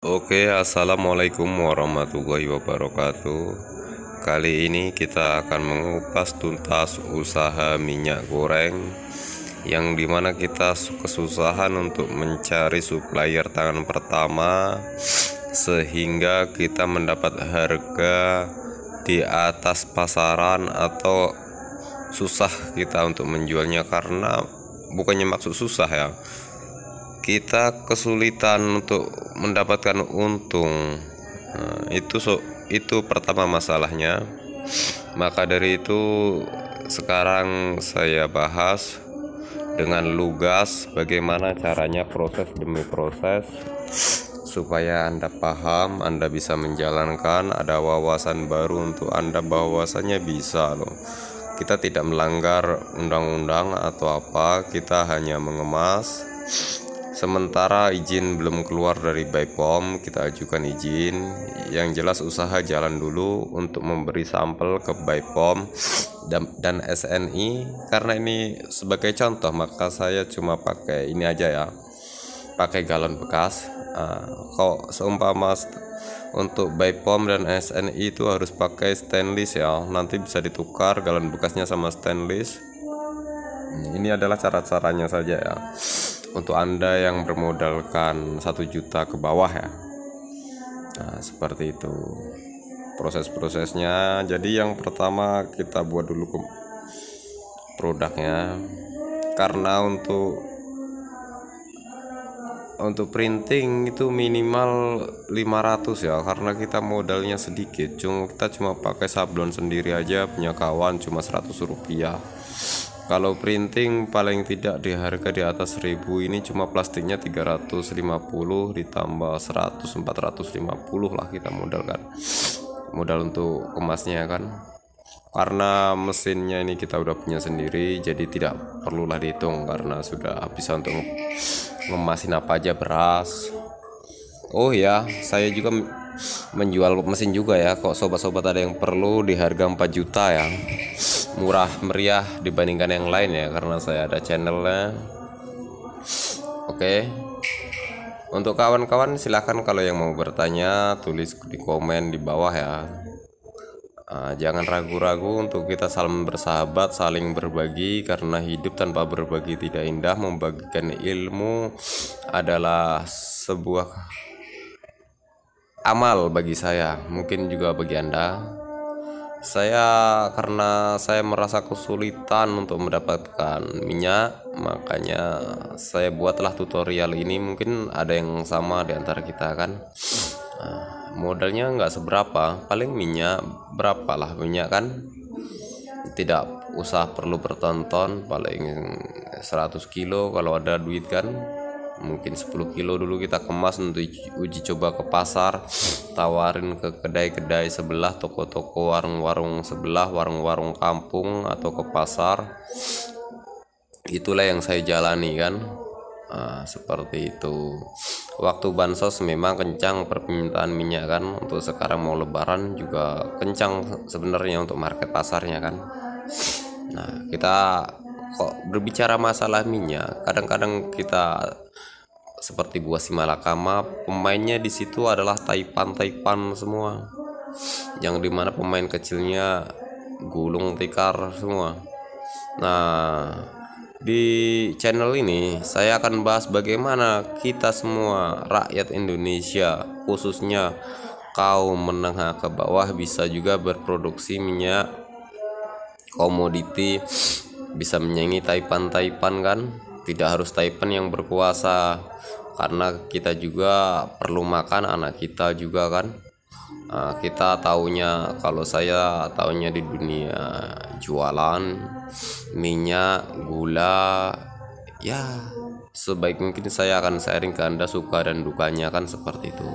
Oke, assalamualaikum warahmatullahi wabarakatuh. Kali ini kita akan mengupas tuntas usaha minyak goreng, yang dimana kita kesusahan untuk mencari supplier tangan pertama, sehingga kita mendapat harga di atas pasaran, atau susah kita untuk menjualnya karena bukannya maksud susah ya, kita kesulitan untuk mendapatkan untung. Itu pertama masalahnya. Maka dari itu sekarang saya bahas dengan lugas bagaimana caranya, proses demi proses, supaya Anda paham, Anda bisa menjalankan, ada wawasan baru untuk Anda bahwasanya bisa loh. Kita tidak melanggar undang-undang atau apa, kita hanya mengemas. Sementara izin belum keluar dari BPOM, kita ajukan izin. Yang jelas usaha jalan dulu untuk memberi sampel ke BPOM dan SNI. Karena ini sebagai contoh, maka saya cuma pakai ini aja ya, pakai galon bekas. Kok seumpama untuk BPOM dan SNI itu harus pakai stainless ya, nanti bisa ditukar galon bekasnya sama stainless. Ini adalah cara-caranya saja ya, untuk Anda yang bermodalkan 1 juta ke bawah ya. Nah, seperti itu proses-prosesnya. Jadi yang pertama kita buat dulu produknya, karena untuk printing itu minimal 500 ya, karena kita modalnya sedikit. Kita cuma pakai sablon sendiri aja, punya kawan cuma 100 rupiah. Kalau printing paling tidak di harga di atas 1000, ini cuma plastiknya 350 ditambah 100, 450 lah kita modal untuk kemasnya kan. Karena mesinnya ini kita udah punya sendiri, jadi tidak perlulah dihitung karena sudah bisa untuk ngemasin apa aja, beras. Oh ya, saya juga menjual mesin juga ya. Kok sobat-sobat ada yang perlu, di harga 4 juta ya, murah meriah dibandingkan yang lain ya, karena saya ada channelnya. Oke, untuk kawan-kawan silahkan kalau yang mau bertanya tulis di komen di bawah ya. Jangan ragu-ragu untuk kita saling bersahabat, saling berbagi, karena hidup tanpa berbagi tidak indah. Membagikan ilmu adalah sebuah amal bagi saya, mungkin juga bagi Anda. Karena saya merasa kesulitan untuk mendapatkan minyak, makanya saya buatlah tutorial ini. Mungkin ada yang sama di antara kita kan. Modalnya nggak seberapa, paling minyak berapa lah minyak kan, tidak usah perlu bertonton, paling 100 kilo kalau ada duit kan. Mungkin 10 kilo dulu kita kemas untuk uji coba ke pasar, tawarin ke kedai-kedai sebelah, toko-toko, warung-warung sebelah, warung-warung kampung, atau ke pasar. Itulah yang saya jalani kan. Seperti itu. Waktu bansos memang kencang permintaan minyak kan, untuk sekarang mau lebaran juga kencang sebenarnya untuk market pasarnya kan. Nah, kita kok berbicara masalah minyak, kadang-kadang kita seperti buah si malakama, pemainnya di situ adalah taipan semua, yang dimana pemain kecilnya gulung tikar semua. Nah, di channel ini saya akan bahas bagaimana kita semua rakyat Indonesia, khususnya kaum menengah ke bawah, bisa juga berproduksi minyak komoditi, bisa menyaingi taipan kan. Tidak harus taipan yang berkuasa, karena kita juga perlu makan, anak kita juga kan. Kita taunya, kalau saya taunya di dunia jualan minyak, gula ya, sebaik mungkin saya akan sharing ke Anda suka dan dukanya kan, seperti itu.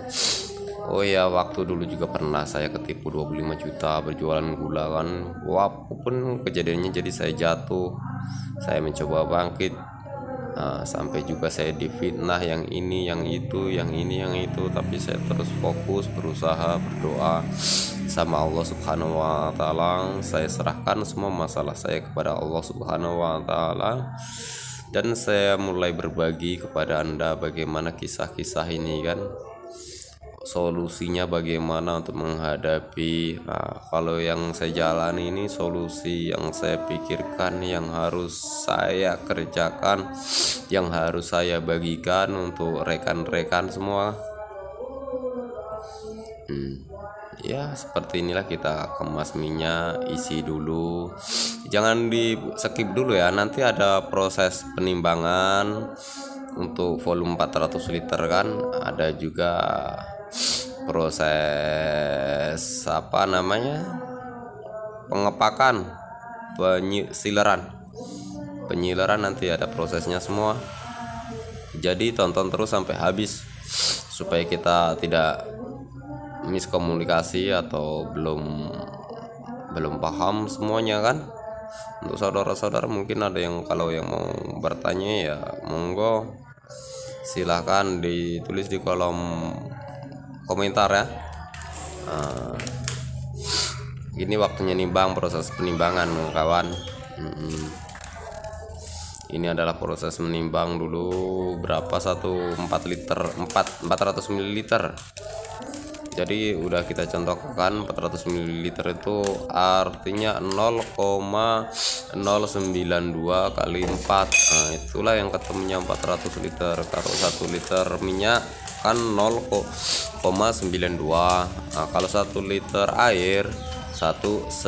Oh ya, waktu dulu juga pernah saya ketipu 25 juta berjualan gula kan. Walaupun kejadiannya jadi saya jatuh, saya mencoba bangkit. Sampai juga saya difitnah yang ini, yang itu, yang ini, yang itu, tapi saya terus fokus, berusaha, berdoa sama Allah Subhanahu wa Ta'ala. Saya serahkan semua masalah saya kepada Allah Subhanahu wa Ta'ala, dan saya mulai berbagi kepada Anda bagaimana kisah-kisah ini kan. solusinya bagaimana untuk menghadapi. Nah, kalau yang saya jalani ini solusi yang saya pikirkan, yang harus saya kerjakan, yang harus saya bagikan untuk rekan-rekan semua. Ya seperti inilah, kita kemas minyak, isi dulu, jangan di skip dulu ya, nanti ada proses penimbangan untuk volume 400 liter kan, ada juga proses apa namanya, pengepakan, penyileran nanti ada prosesnya semua. Jadi tonton terus sampai habis supaya kita tidak miskomunikasi atau belum paham semuanya kan. Untuk saudara-saudara mungkin ada yang kalau yang mau bertanya ya monggo, silahkan ditulis di kolom komentar ya. Ini waktunya nimbang, proses penimbangan kawan. Ini adalah proses menimbang dulu berapa 400 ml. Jadi udah kita contohkan 400 ml itu artinya 0,092 kali 4. Nah, itulah yang ketemunya 400 liter. Kalau 1 liter minyak kan 0,92. Nah, kalau 1 liter air 1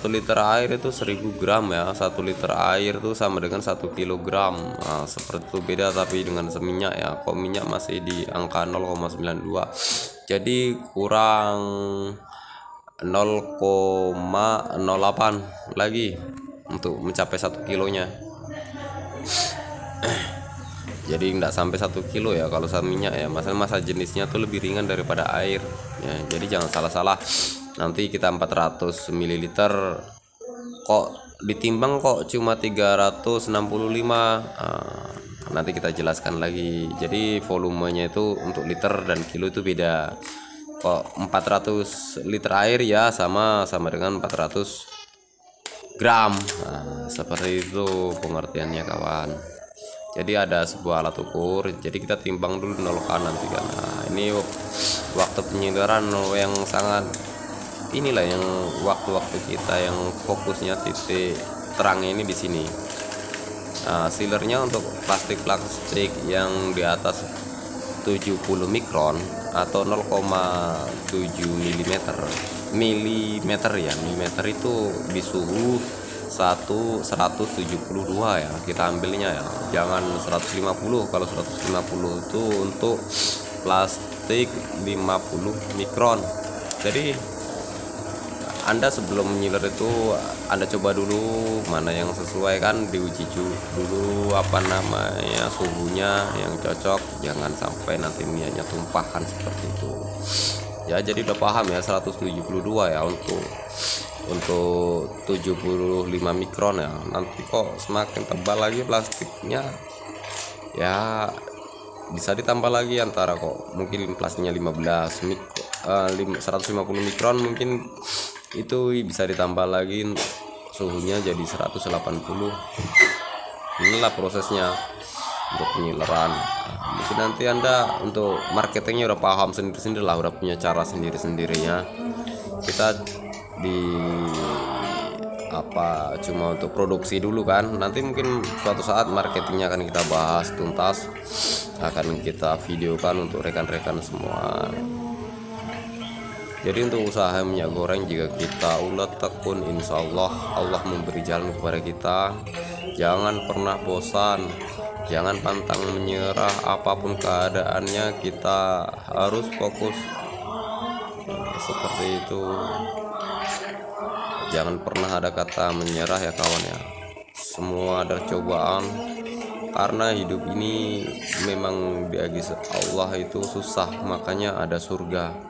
liter air itu 1000 gram ya. 1 liter air itu sama dengan 1 kilogram. Nah, seperti itu, beda tapi dengan seminyak ya. Kok minyak masih di angka 0,92, jadi kurang 0,08 lagi untuk mencapai 1 kilonya. Jadi nggak sampai 1 kilo ya kalau sama minyak ya, masa jenisnya tuh lebih ringan daripada air ya. Jadi jangan salah-salah, nanti kita 400 ml kok ditimbang kok cuma 365. Nanti kita jelaskan lagi. Jadi volumenya itu untuk liter dan kilo itu beda. Kok 400 liter air ya sama dengan 400 gram. Seperti itu pengertiannya kawan. Jadi ada sebuah alat ukur, jadi kita timbang dulu nolkan nanti kan. Ini waktu penyindaran yang sangat inilah, yang waktu-waktu kita yang fokusnya titik terang ini di sini. Sealernya untuk plastik yang di atas 70 mikron atau 0,7 milimeter ya. Milimeter itu di suhu 172 ya kita ambilnya ya, jangan 150. Kalau 150 itu untuk plastik 50 mikron. Jadi Anda sebelum menyiler itu Anda coba dulu mana yang sesuai kan, diuji dulu apa namanya suhunya yang cocok, jangan sampai nanti minyaknya tumpah kan, seperti itu ya. Jadi udah paham ya, 172 ya untuk 75 mikron ya. Nanti kok semakin tebal lagi plastiknya ya, bisa ditambah lagi antara kok mungkin plastiknya 150 mikron, mungkin itu bisa ditambah lagi suhunya jadi 180. Inilah prosesnya untuk penyileran. Mungkin nanti Anda untuk marketingnya udah paham sendiri lah, udah punya cara sendiri-sendirinya. Kita cuma untuk produksi dulu kan, nanti mungkin suatu saat marketingnya akan kita bahas tuntas, akan kita videokan untuk rekan-rekan semua. Jadi untuk usaha minyak goreng, jika kita ulet tekun, insya Allah memberi jalan kepada kita. Jangan pernah bosan, jangan pantang menyerah, apapun keadaannya kita harus fokus seperti itu. Jangan pernah ada kata menyerah ya kawan ya. Semua ada cobaan, karena hidup ini memang bagi Allah itu susah, makanya ada surga.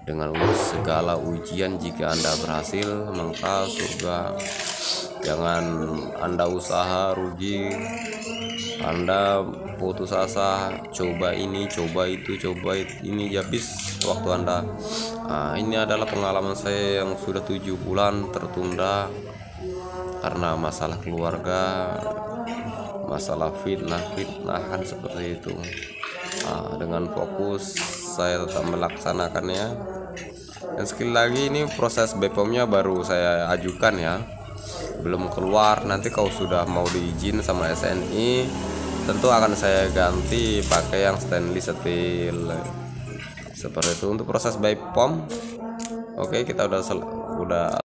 Dengan segala ujian, jika Anda berhasil maka surga. Jangan Anda usaha rugi, Anda putus asa, coba ini coba itu ini, habis waktu Anda. Ini adalah pengalaman saya yang sudah 7 bulan tertunda karena masalah keluarga, masalah fitnahan seperti itu. Dengan fokus saya tetap melaksanakannya. Dan sekali lagi, ini proses BPOM-nya baru saya ajukan ya, belum keluar. Nanti kalau sudah mau diizin sama SNI, tentu akan saya ganti pakai yang stainless steel seperti itu. Untuk proses BPOM, oke, kita udah